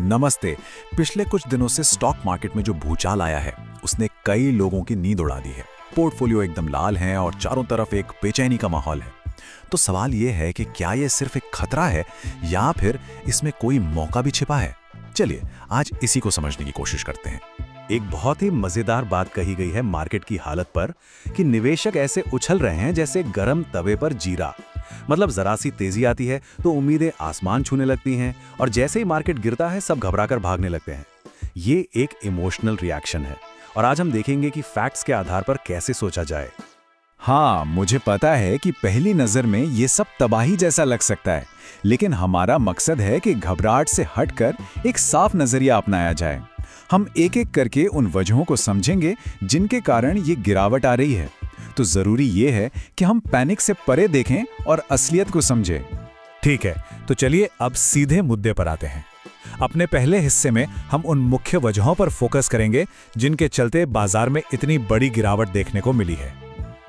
नमस्ते। पिछले कुछ दिनों से स्टॉक मार्केट में जो भूचाल आया है उसने कई लोगों की नींद उड़ा दी है। पोर्टफोलियो एकदम लाल हैं और चारों तरफ एक बेचैनी का माहौल है। तो सवाल ये है कि क्या ये सिर्फ एक खतरा है या फिर इसमें कोई मौका भी छिपा है। चलिए आज इसी को समझने की कोशिश करते हैं। एक बहुत ही मजेदार बात कही गई है मार्केट की हालत पर कि निवेशक ऐसे उछल रहे हैं जैसे गरम तवे पर जीरा। मतलब जरा सी तेजी आती है तो उम्मीदें आसमान छूने लगती हैं और जैसे ही मार्केट गिरता है सब घबराकर भागने लगते हैं। ये एक इमोशनल रिएक्शन है और आज हम देखेंगे कि फैक्ट्स के आधार पर कैसे सोचा जाए। हाँ, मुझे पता है कि पहली नज़र में ये सब तबाही जैसा लग सकता है, लेकिन हमारा मकसद है कि घबराहट से हटकर एक साफ नजरिया अपनाया जाए। हम एक एक करके उन वजहों को समझेंगे जिनके कारण ये गिरावट आ रही है। तो जरूरी ये है कि हम पैनिक से परे देखें और असलियत को समझें। ठीक है, तो चलिए अब सीधे मुद्दे पर आते हैं। अपने पहले हिस्से में हम उन मुख्य वजहों पर फोकस करेंगे जिनके चलते बाजार में इतनी बड़ी गिरावट देखने को मिली है।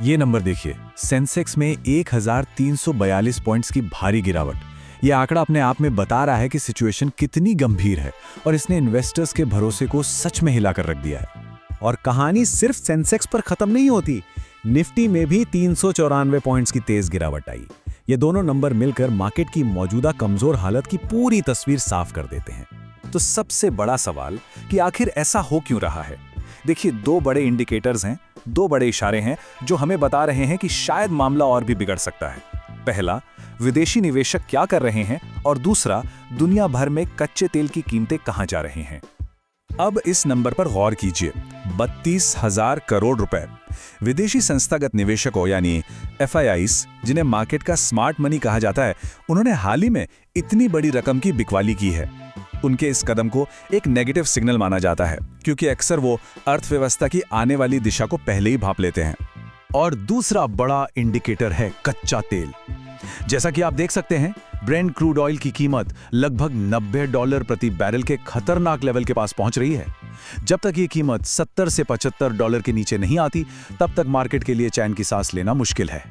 ये नंबर देखिए, सेंसेक्स में 1342 पॉइंट्स की भारी गिरावट। ये आंकड़ा अपने आप में बता रहा है कि सिचुएशन कितनी गंभीर है और इसने इन्वेस्टर्स के भरोसे को सच में हिलाकर रख दिया है। और कहानी सिर्फ सेंसेक्स पर खत्म नहीं होती, निफ्टी में भी 394 पॉइंट्स की तेज गिरावट आई। ये दोनों नंबर मिलकर मार्केट की मौजूदा कमजोर हालत की पूरी तस्वीर साफ कर देते हैं। तो सबसे बड़ा सवाल कि आखिर ऐसा हो क्यों रहा है। देखिए, दो बड़े इंडिकेटर्स हैं, दो बड़े इशारे हैं जो हमें बता रहे हैं कि शायद मामला और भी बिगड़ सकता है। पहला, विदेशी निवेशक क्या कर रहे हैं और दूसरा, दुनिया भर में कच्चे तेल की कीमतें कहां जा रही हैं। अब इस नंबर पर गौर कीजिए, 32,000 करोड़ रुपए। विदेशी संस्थागत निवेशकों यानी FIIs, जिन्हें मार्केट का स्मार्ट मनी कहा जाता है, उन्होंने हाल ही में इतनी बड़ी रकम की बिकवाली की है। उनके इस कदम को एक नेगेटिव सिग्नल माना जाता है क्योंकि अक्सर वो अर्थव्यवस्था की आने वाली दिशा को पहले ही भांप लेते हैं। और दूसरा बड़ा इंडिकेटर है कच्चा तेल। जैसा कि आप देख सकते हैं, ब्रेंट क्रूड ऑयल की कीमत लगभग $90 प्रति बैरल के खतरनाक लेवल के पास पहुंच रही है। जब तक ये कीमत $70 से $75 के नीचे नहीं आती, तब तक मार्केट के लिए चैन की सांस लेना मुश्किल है।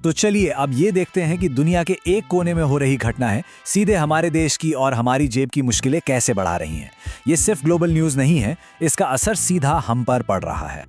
तो चलिए अब ये देखते हैं कि दुनिया के एक कोने में हो रही घटना है सीधे हमारे देश की और हमारी जेब की मुश्किलें कैसे बढ़ा रही हैं। ये सिर्फ ग्लोबल न्यूज़ नहीं है, इसका असर सीधा हम पर पड़ रहा है।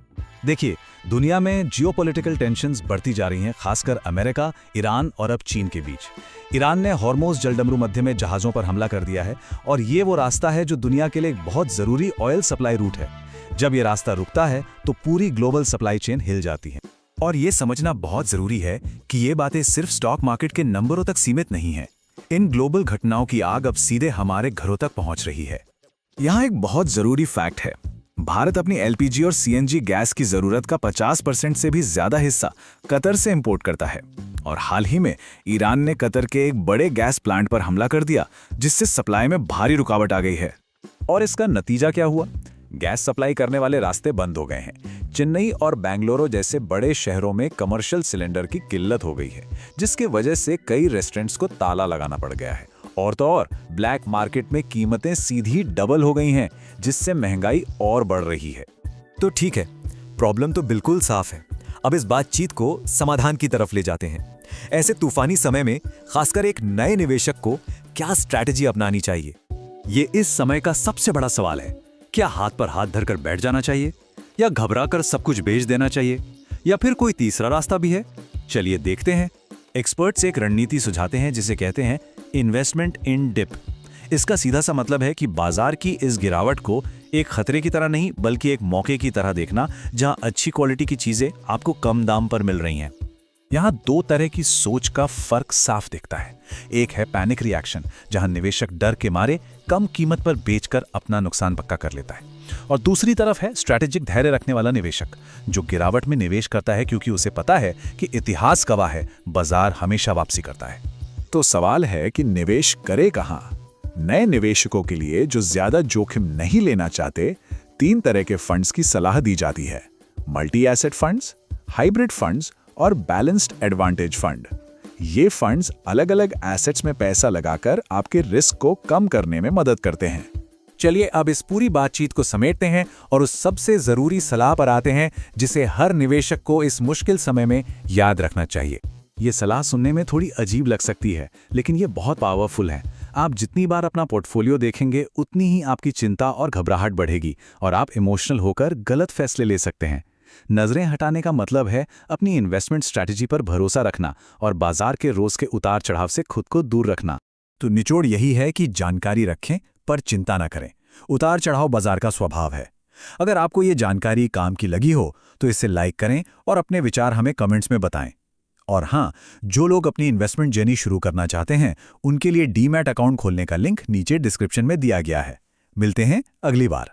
देखिए, दुनिया में जियोपॉलिटिकल टेंशन्स बढ़ती जा रही हैं, खासकर अमेरिका, ईरान और अब चीन के बीच। ईरान ने हॉर्मोज जलडमरू मध्य में जहाज़ों पर हमला कर दिया है और ये वो रास्ता है जो दुनिया के लिए एक बहुत ज़रूरी ऑयल सप्लाई रूट है। जब ये रास्ता रुकता है तो पूरी ग्लोबल सप्लाई चेन हिल जाती है। और ये समझना बहुत ज़रूरी है कि ये बातें सिर्फ स्टॉक मार्केट के नंबरों तक सीमित नहीं हैं। इन ग्लोबल घटनाओं की आग अब सीधे हमारे घरों तक पहुंच रही है। यहाँ एक बहुत ज़रूरी फैक्ट है, भारत अपनी LPG और CNG गैस की ज़रूरत का 50% से भी ज़्यादा हिस्सा कतर से इंपोर्ट करता है। और हाल ही में ईरान ने कतर के एक बड़े गैस प्लांट पर हमला कर दिया, जिससे सप्लाई में भारी रुकावट आ गई है। और इसका नतीजा क्या हुआ? गैस सप्लाई करने वाले रास्ते बंद हो गए हैं। चेन्नई और बेंगलुरु जैसे बड़े शहरों में कमर्शियल सिलेंडर की किल्लत हो गई है, जिसकी वजह से कई रेस्टोरेंट्स को ताला लगाना पड़ गया है। और तो और ब्लैक मार्केट में कीमतें सीधी डबल हो गई हैं, जिससे महंगाई और बढ़ रही है। तो ठीक है, प्रॉब्लम तो बिल्कुल साफ है। अब इस बातचीत को समाधान की तरफ ले जाते हैं। ऐसे तूफानी समय में खासकर एक नए निवेशक को क्या स्ट्रैटेजी अपनानी चाहिए? ये इस समय का सबसे बड़ा सवाल है। क्या हाथ पर हाथ धरकर बैठ जाना चाहिए या घबराकर सब कुछ बेच देना चाहिए, या फिर कोई तीसरा रास्ता भी है? चलिए देखते हैं। एक्सपर्ट्स एक रणनीति सुझाते हैं जिसे कहते हैं इन्वेस्टमेंट इन डिप। इसका सीधा सा मतलब है कि बाजार की इस गिरावट को एक खतरे की तरह नहीं बल्कि एक मौके की तरह देखना, जहां अच्छी क्वालिटी की चीजें आपको कम दाम पर मिल रही हैं। यहाँ दो तरह की सोच का फर्क साफ दिखता है। एक है पैनिक रिएक्शन, जहां निवेशक डर के मारे कम कीमत पर बेचकर अपना नुकसान पक्का कर लेता है। और दूसरी तरफ है स्ट्रैटेजिक धैर्य रखने वाला निवेशक, जो गिरावट में निवेश करता है क्योंकि उसे पता है कि इतिहास गवाह है, बाजार हमेशा वापसी करता है। तो सवाल है कि निवेश करे कहां? नए निवेशकों के लिए जो ज्यादा जोखिम नहीं लेना चाहते, 3 तरह के फंड्स की सलाह दी जाती है: multi asset funds, hybrid funds और बैलेंस्ड एडवांटेज फंड। ये फंड्स अलग अलग एसेट्स में पैसा लगाकर आपके रिस्क को कम करने में मदद करते हैं। चलिए अब इस पूरी बातचीत को समेटते हैं और उस सबसे जरूरी सलाह पर आते हैं जिसे हर निवेशक को इस मुश्किल समय में याद रखना चाहिए। ये सलाह सुनने में थोड़ी अजीब लग सकती है, लेकिन ये बहुत पावरफुल है। आप जितनी बार अपना पोर्टफोलियो देखेंगे उतनी ही आपकी चिंता और घबराहट बढ़ेगी और आप इमोशनल होकर गलत फैसले ले सकते हैं। नजरें हटाने का मतलब है अपनी इन्वेस्टमेंट स्ट्रैटेजी पर भरोसा रखना और बाजार के रोज के उतार चढ़ाव से खुद को दूर रखना। तो निचोड़ यही है कि जानकारी रखें पर चिंता न करें। उतार चढ़ाव बाजार का स्वभाव है। अगर आपको ये जानकारी काम की लगी हो तो इसे लाइक करें और अपने विचार हमें कमेंट्स में बताएं। और हाँ, जो लोग अपनी इन्वेस्टमेंट जर्नी शुरू करना चाहते हैं उनके लिए डीमैट अकाउंट खोलने का लिंक नीचे डिस्क्रिप्शन में दिया गया है। मिलते हैं अगली बार।